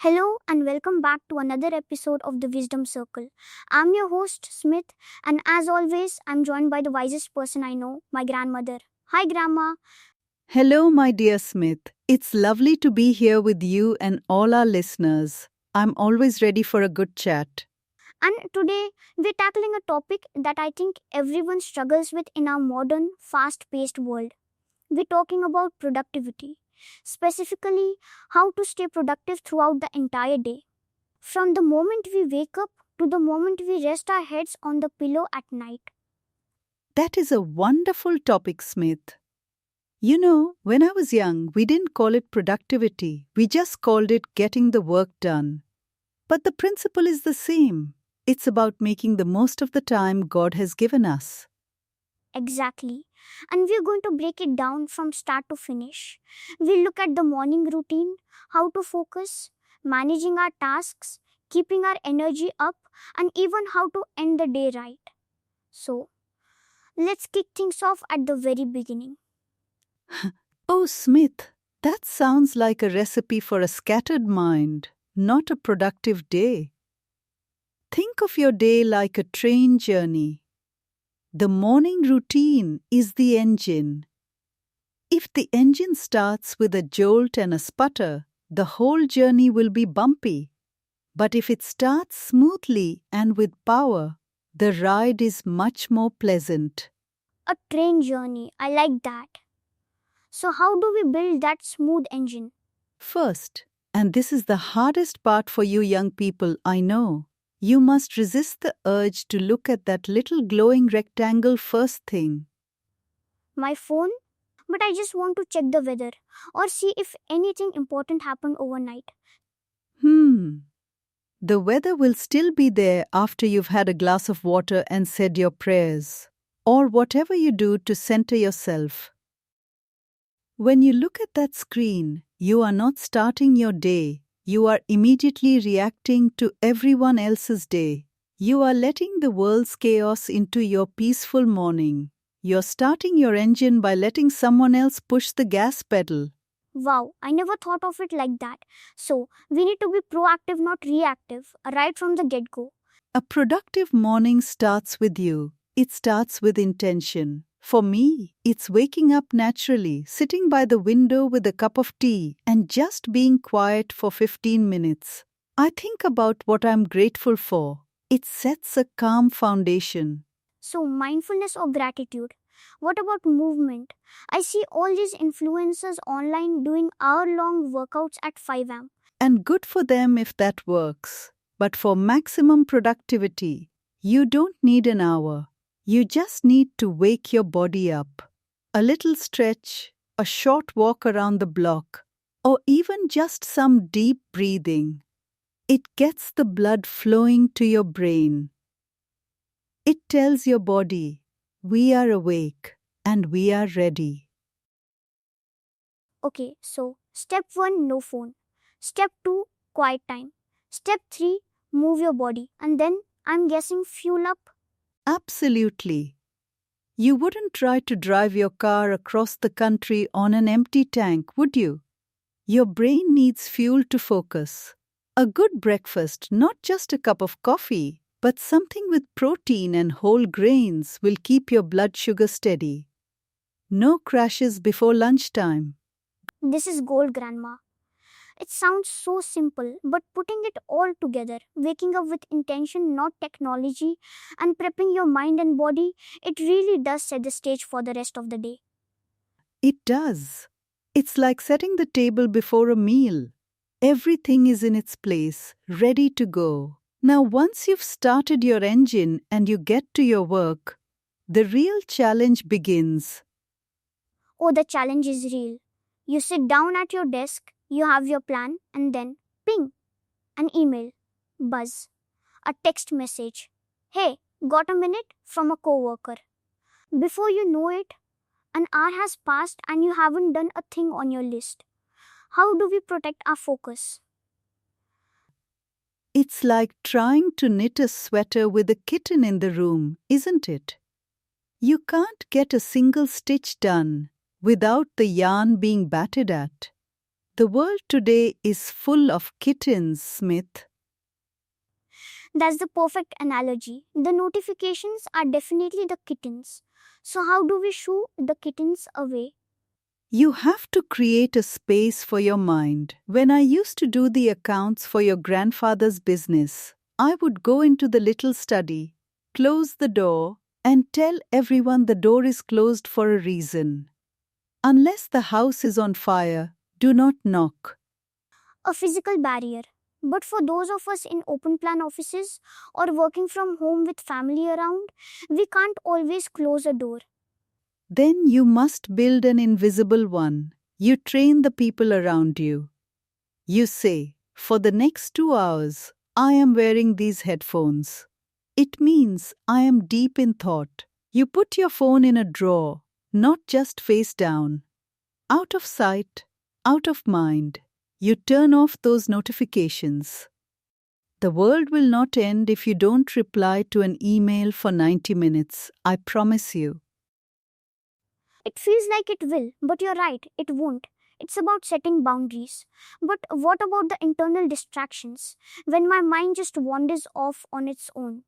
Hello and welcome back to another episode of the Wisdom Circle. I'm your host, Smith, and as always, I'm joined by the wisest person I know, my grandmother. Hi, Grandma. Hello, my dear Smith. It's lovely to be here with you and all our listeners. I'm always ready for a good chat. And today, we're tackling a topic that I think everyone struggles with in our modern, fast paced world. We're talking about productivity, specifically, how to stay productive throughout the entire day. From the moment we wake up to the moment we rest our heads on the pillow at night. That is a wonderful topic, Smith. You know, when I was young, we didn't call it productivity, we just called it getting the work done. But the principle is the same. It's about making the most of the time God has given us. Exactly. And we're going to break it down from start to finish. We'll look at the morning routine, how to focus, managing our tasks, keeping our energy up, and even how to end the day right. So, let's kick things off at the very beginning. Oh, Smith, that sounds like a recipe for a scattered mind, not a productive day. Think of your day like a train journey. The morning routine is the engine. If the engine starts with a jolt and a sputter, the whole journey will be bumpy. But if it starts smoothly and with power, the ride is much more pleasant. A train journey, I like that. So, how do we build that smooth engine? First, and this is the hardest part for you young people, I know, you must resist the urge to look at that little glowing rectangle first thing. My phone? But I just want to check the weather or see if anything important happened overnight. The weather will still be there after you've had a glass of water and said your prayers, or whatever you do to center yourself. When you look at that screen, you are not starting your day, you are immediately reacting to everyone else's day. You are letting the world's chaos into your peaceful morning. You're starting your engine by letting someone else push the gas pedal. Wow, I never thought of it like that. So, we need to be proactive, not reactive, right from the get go. A productive morning starts with you. It starts with intention. For me, it's waking up naturally, sitting by the window with a cup of tea, and just being quiet for 15 minutes. I think about what I'm grateful for. It sets a calm foundation. So, mindfulness or gratitude. What about movement? I see all these influencers online doing hour long workouts at 5 am. And good for them if that works. But for maximum productivity, you don't need an hour. You just need to wake your body up. A little stretch, a short walk around the block, or even just some deep breathing. It gets the blood flowing to your brain. It tells your body, we are awake and we are ready. Okay, so step 1, no phone. Step 2, quiet time. Step 3, move your body. And then, I'm guessing, fuel up. Absolutely. You wouldn't try to drive your car across the country on an empty tank, would you? Your brain needs fuel to focus. A good breakfast, not just a cup of coffee, but something with protein and whole grains will keep your blood sugar steady. No crashes before lunchtime. This is gold, Grandma. It sounds so simple, but putting it all together, waking up with intention, not technology, and prepping your mind and body, it really does set the stage for the rest of the day. It does. It's like setting the table before a meal. Everything is in its place, ready to go. Now, once you've started your engine and you get to your work, the real challenge begins. Oh, the challenge is real. You sit down at your desk, you have your plan, and then, ping, an email, buzz, a text message. Hey, got a minute from a coworker. Before you know it, an hour has passed and you haven't done a thing on your list. How do we protect our focus? It's like trying to knit a sweater with a kitten in the room, isn't it? You can't get a single stitch done without the yarn being batted at. The world today is full of kittens, Smith. That's the perfect analogy. The notifications are definitely the kittens. So, how do we shoo the kittens away? You have to create a space for your mind. When I used to do the accounts for your grandfather's business, I would go into the little study, close the door, and tell everyone the door is closed for a reason. Unless the house is on fire, do not knock. A physical barrier. But for those of us in open plan offices or working from home with family around, we can't always close a door. Then you must build an invisible one. You train the people around you. You say, for the next 2 hours, I am wearing these headphones. It means I am deep in thought. You put your phone in a drawer, not just face down. Out of sight, out of mind. You turn off those notifications. The world will not end if you don't reply to an email for 90 minutes, I promise you. It feels like it will, but you're right, it won't. It's about setting boundaries. But what about the internal distractions? When my mind just wanders off on its own.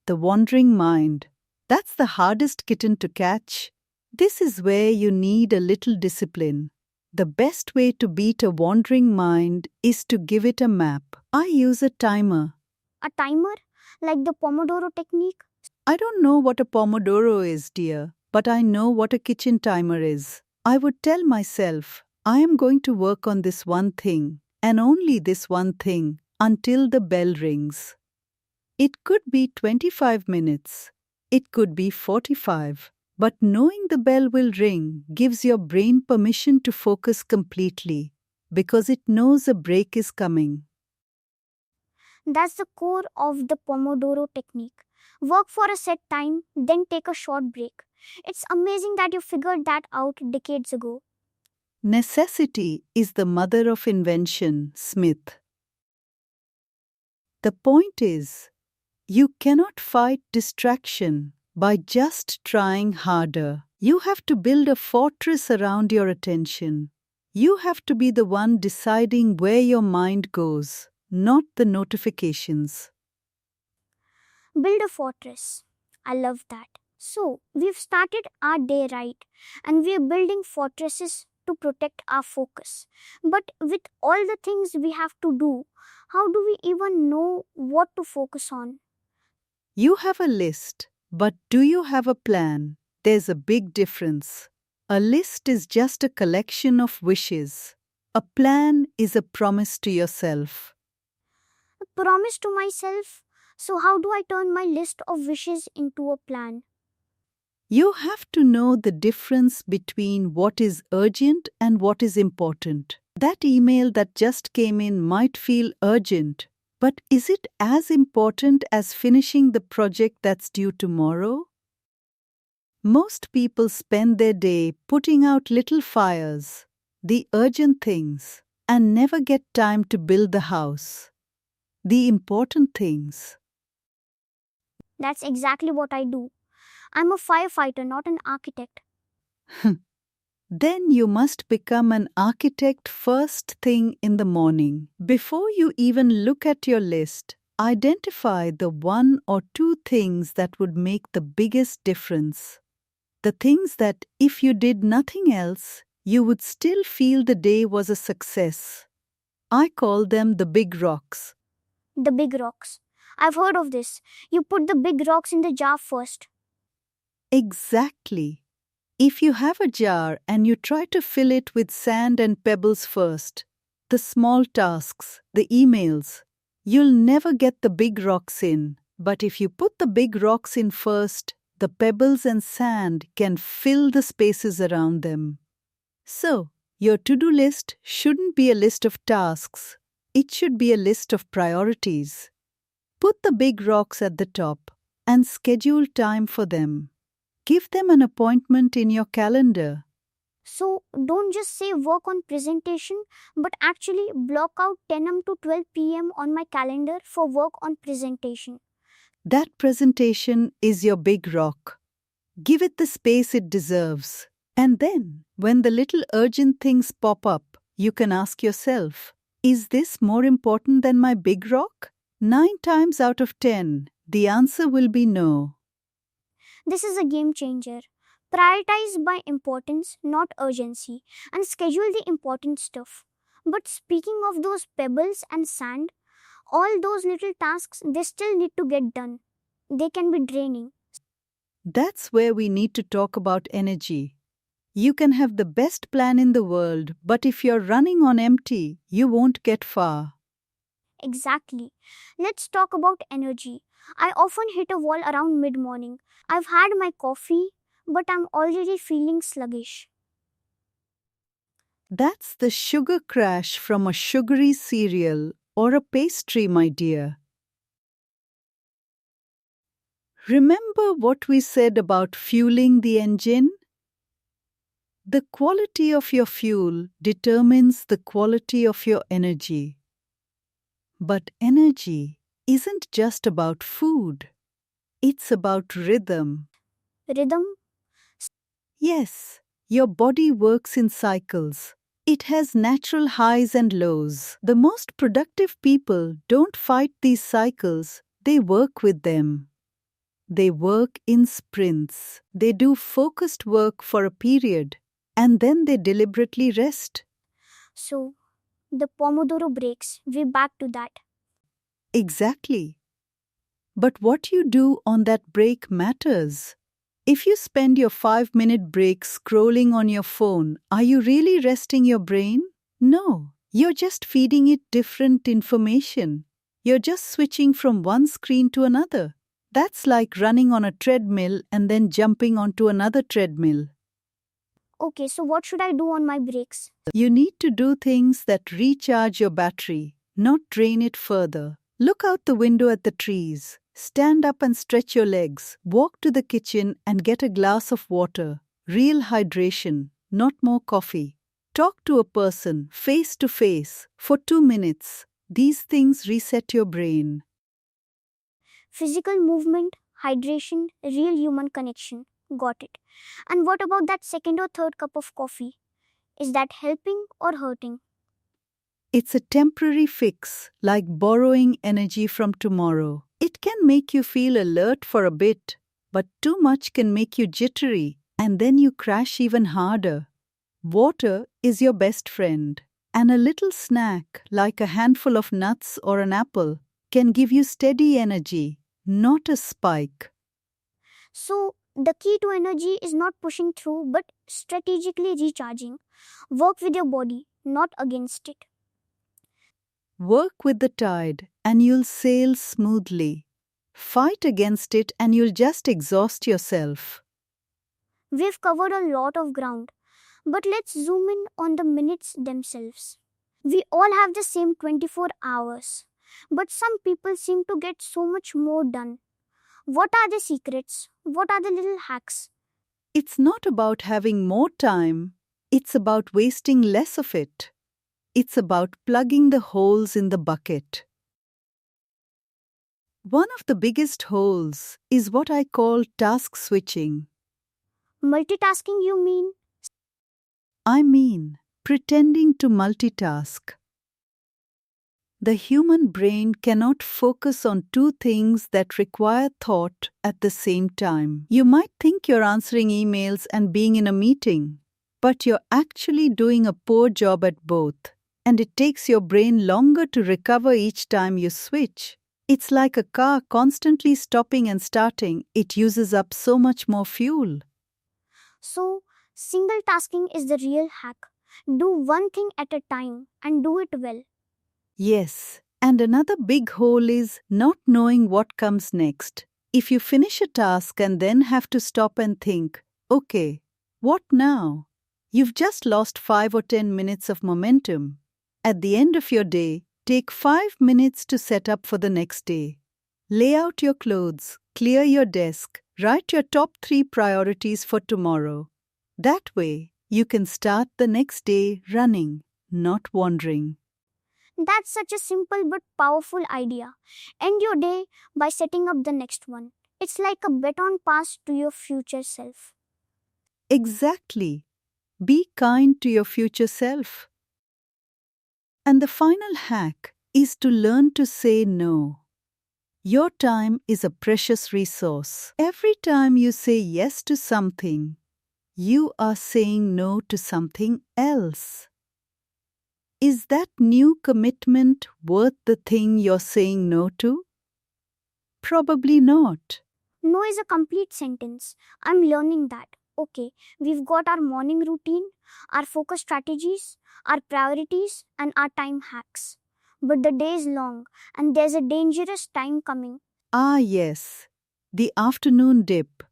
The wandering mind. That's the hardest kitten to catch. This is where you need a little discipline. The best way to beat a wandering mind is to give it a map. I use a timer. A timer? Like the Pomodoro technique? I don't know what a Pomodoro is, dear, but I know what a kitchen timer is. I would tell myself, I am going to work on this one thing, and only this one thing, until the bell rings. It could be 25 minutes. It could be 45. But knowing the bell will ring gives your brain permission to focus completely, because it knows a break is coming. That's the core of the Pomodoro technique. Work for a set time, then take a short break. It's amazing that you figured that out decades ago. Necessity is the mother of invention, Smith. The point is, you cannot fight distraction by just trying harder. You have to build a fortress around your attention. You have to be the one deciding where your mind goes, not the notifications. Build a fortress. I love that. So, we've started our day right, and we're building fortresses to protect our focus. But with all the things we have to do, how do we even know what to focus on? You have a list, but do you have a plan? There's a big difference. A list is just a collection of wishes. A plan is a promise to yourself. A promise to myself? So, how do I turn my list of wishes into a plan? You have to know the difference between what is urgent and what is important. That email that just came in might feel urgent, but is it as important as finishing the project that's due tomorrow? Most people spend their day putting out little fires, the urgent things, and never get time to build the house, the important things. That's exactly what I do. I'm a firefighter, not an architect. Then you must become an architect first thing in the morning. Before you even look at your list, identify the 1 or 2 things that would make the biggest difference. The things that, if you did nothing else, you would still feel the day was a success. I call them the big rocks. The big rocks. I've heard of this. You put the big rocks in the jar first. Exactly. If you have a jar and you try to fill it with sand and pebbles first, the small tasks, the emails, you'll never get the big rocks in. But if you put the big rocks in first, the pebbles and sand can fill the spaces around them. So, your to-do list shouldn't be a list of tasks. It should be a list of priorities. Put the big rocks at the top and schedule time for them. Give them an appointment in your calendar. So, don't just say work on presentation, but actually block out 10 am to 12 pm on my calendar for work on presentation. That presentation is your big rock. Give it the space it deserves. And then, when the little urgent things pop up, you can ask yourself, is this more important than my big rock? 9 times out of 10, the answer will be no. This is a game changer. Prioritize by importance, not urgency, and schedule the important stuff. But speaking of those pebbles and sand, all those little tasks, they still need to get done. They can be draining. That's where we need to talk about energy. You can have the best plan in the world, but if you're running on empty, you won't get far. Exactly. Let's talk about energy. I often hit a wall around mid morning. I've had my coffee, but I'm already feeling sluggish. That's the sugar crash from a sugary cereal or a pastry, my dear. Remember what we said about fueling the engine? The quality of your fuel determines the quality of your energy. But energy isn't just about food. It's about rhythm. Rhythm? Yes, your body works in cycles. It has natural highs and lows. The most productive people don't fight these cycles, they work with them. They work in sprints. They do focused work for a period, and then they deliberately rest. So, the Pomodoro breaks, we're back to that. Exactly. But what you do on that break matters. If you spend your 5-minute break scrolling on your phone, are you really resting your brain? No, you're just feeding it different information. You're just switching from one screen to another. That's like running on a treadmill and then jumping onto another treadmill. Okay, so what should I do on my breaks? You need to do things that recharge your battery, not drain it further. Look out the window at the trees. Stand up and stretch your legs. Walk to the kitchen and get a glass of water. Real hydration, not more coffee. Talk to a person face to face for 2 minutes. These things reset your brain. Physical movement, hydration, real human connection. Got it. And what about that second or third cup of coffee? Is that helping or hurting? It's a temporary fix, like borrowing energy from tomorrow. It can make you feel alert for a bit, but too much can make you jittery, and then you crash even harder. Water is your best friend, and a little snack, like a handful of nuts or an apple, can give you steady energy, not a spike. So, the key to energy is not pushing through but strategically recharging. Work with your body, not against it. Work with the tide, and you'll sail smoothly. Fight against it, and you'll just exhaust yourself. We've covered a lot of ground, but let's zoom in on the minutes themselves. We all have the same 24 hours, but some people seem to get so much more done. What are the secrets? What are the little hacks? It's not about having more time, it's about wasting less of it. It's about plugging the holes in the bucket. One of the biggest holes is what I call task switching. Multitasking, you mean? I mean, pretending to multitask. The human brain cannot focus on two things that require thought at the same time. You might think you're answering emails and being in a meeting, but you're actually doing a poor job at both, and it takes your brain longer to recover each time you switch. It's like a car constantly stopping and starting. It uses up so much more fuel. So, single tasking is the real hack. Do one thing at a time and do it well. Yes, and another big hole is not knowing what comes next. If you finish a task and then have to stop and think, okay, what now? You've just lost 5 or 10 minutes of momentum. At the end of your day, take 5 minutes to set up for the next day. Lay out your clothes, clear your desk, write your top 3 priorities for tomorrow. That way, you can start the next day running, not wandering. That's such a simple but powerful idea. End your day by setting up the next one. It's like a baton pass to your future self. Exactly. Be kind to your future self. And the final hack is to learn to say no. Your time is a precious resource. Every time you say yes to something, you are saying no to something else. Is that new commitment worth the thing you're saying no to? Probably not. No is a complete sentence. I'm learning that. Okay, we've got our morning routine, our focus strategies, our priorities, and our time hacks. But the day is long, and there's a dangerous time coming. Ah, yes, the afternoon dip.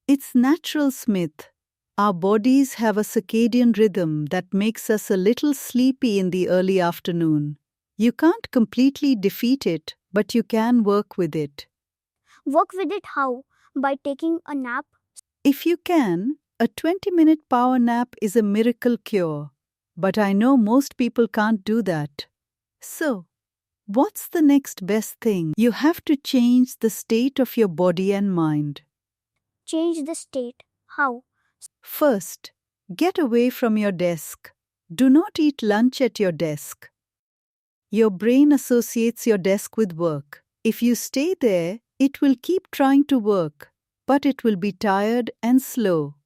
It's natural, Smith. Our bodies have a circadian rhythm that makes us a little sleepy in the early afternoon. You can't completely defeat it, but you can work with it. Work with it how? By taking a nap? If you can, a 20-minute power nap is a miracle cure. But I know most people can't do that. So, what's the next best thing? You have to change the state of your body and mind. Change the state. How? First, get away from your desk. Do not eat lunch at your desk. Your brain associates your desk with work. If you stay there, it will keep trying to work, but it will be tired and slow.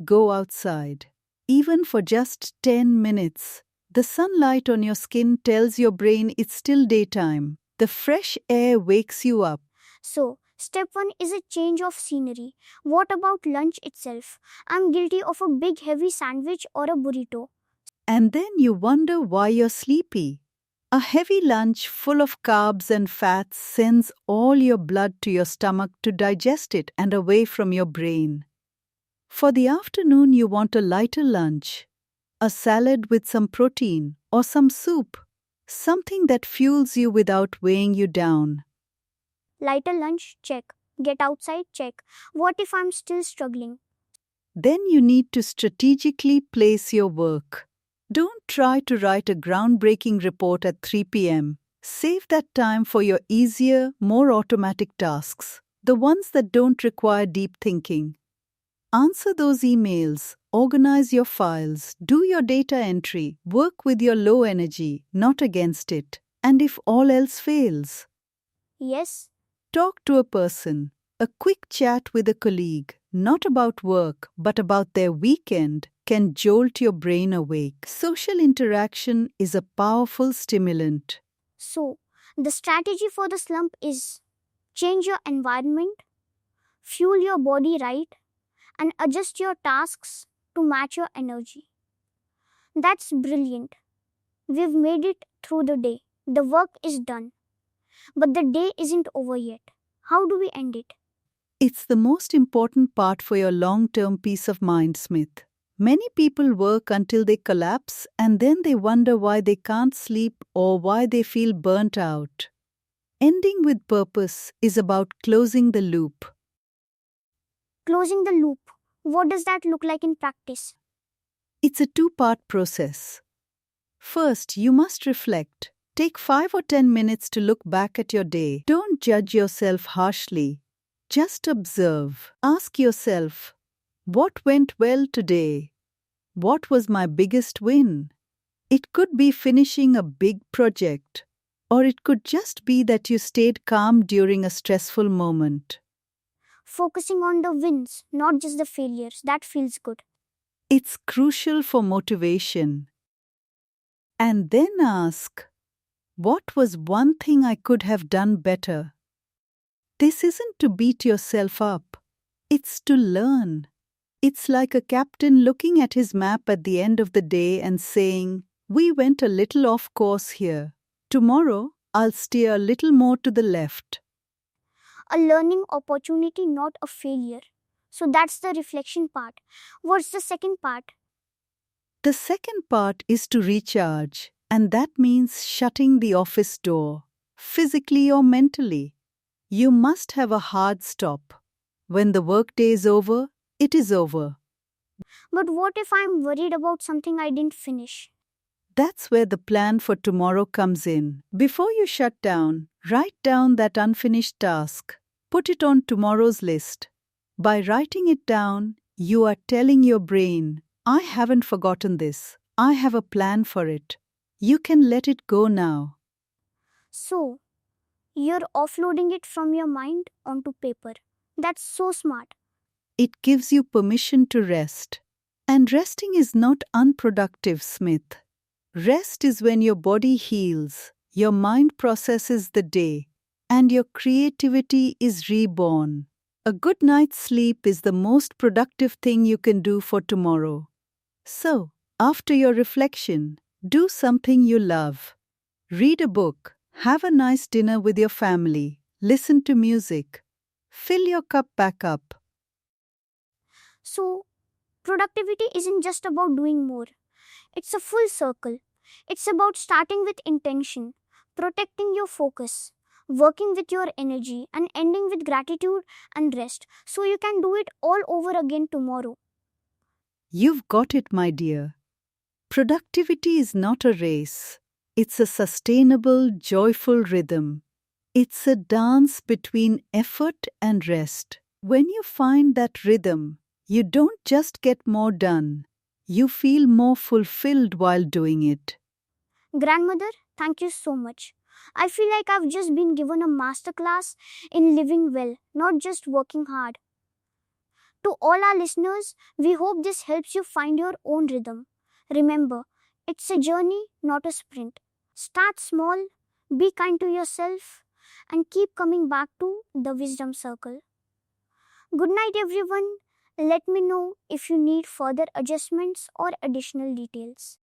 Go outside. Even for just 10 minutes. The sunlight on your skin tells your brain it's still daytime. The fresh air wakes you up. So, step 1 is a change of scenery. What about lunch itself? I'm guilty of a big heavy sandwich or a burrito. And then you wonder why you're sleepy. A heavy lunch full of carbs and fats sends all your blood to your stomach to digest it and away from your brain. For the afternoon, you want a lighter lunch, a salad with some protein or some soup, something that fuels you without weighing you down. Lighter lunch? Check. Get outside? Check. What if I'm still struggling? Then you need to strategically place your work. Don't try to write a groundbreaking report at 3 p.m. Save that time for your easier, more automatic tasks, the ones that don't require deep thinking. Answer those emails, organize your files, do your data entry, work with your low energy, not against it. And if all else fails, Yes. talk to a person. A quick chat with a colleague, not about work, but about their weekend, can jolt your brain awake. Social interaction is a powerful stimulant. So, the strategy for the slump is change your environment, fuel your body right, and adjust your tasks to match your energy. That's brilliant. We've made it through the day. The work is done. But the day isn't over yet. How do we end it? It's the most important part for your long-term peace of mind, Smith. Many people work until they collapse and then they wonder why they can't sleep or why they feel burnt out. Ending with purpose is about closing the loop. Closing the loop. What does that look like in practice? It's a two-part process. First, you must reflect. Take 5 or 10 minutes to look back at your day. Don't judge yourself harshly. Just observe. Ask yourself, what went well today? What was my biggest win? It could be finishing a big project, or it could just be that you stayed calm during a stressful moment. Focusing on the wins, not just the failures. That feels good. It's crucial for motivation. And then ask, what was one thing I could have done better? This isn't to beat yourself up. It's to learn. It's like a captain looking at his map at the end of the day and saying, we went a little off course here. Tomorrow, I'll steer a little more to the left. A learning opportunity, not a failure. So that's the reflection part. What's the second part? The second part is to recharge, and that means shutting the office door, physically or mentally. You must have a hard stop. When the workday is over, it is over. But what if I'm worried about something I didn't finish? That's where the plan for tomorrow comes in. Before you shut down, write down that unfinished task. Put it on tomorrow's list. By writing it down, you are telling your brain, I haven't forgotten this. I have a plan for it. You can let it go now. So, you're offloading it from your mind onto paper. That's so smart. It gives you permission to rest. And resting is not unproductive, Smith. Rest is when your body heals, your mind processes the day, and your creativity is reborn. A good night's sleep is the most productive thing you can do for tomorrow. So, after your reflection, do something you love. Read a book, have a nice dinner with your family, listen to music. Fill your cup back up. So, productivity isn't just about doing more, it's a full circle. It's about starting with intention, protecting your focus, working with your energy, and ending with gratitude and rest so you can do it all over again tomorrow. You've got it, my dear. Productivity is not a race. It's a sustainable, joyful rhythm. It's a dance between effort and rest. When you find that rhythm, you don't just get more done, you feel more fulfilled while doing it. Grandmother, thank you so much. I feel like I've just been given a masterclass in living well, not just working hard. To all our listeners, we hope this helps you find your own rhythm. Remember, it's a journey, not a sprint. Start small, be kind to yourself, and keep coming back to the wisdom circle. Good night, everyone. Let me know if you need further adjustments or additional details.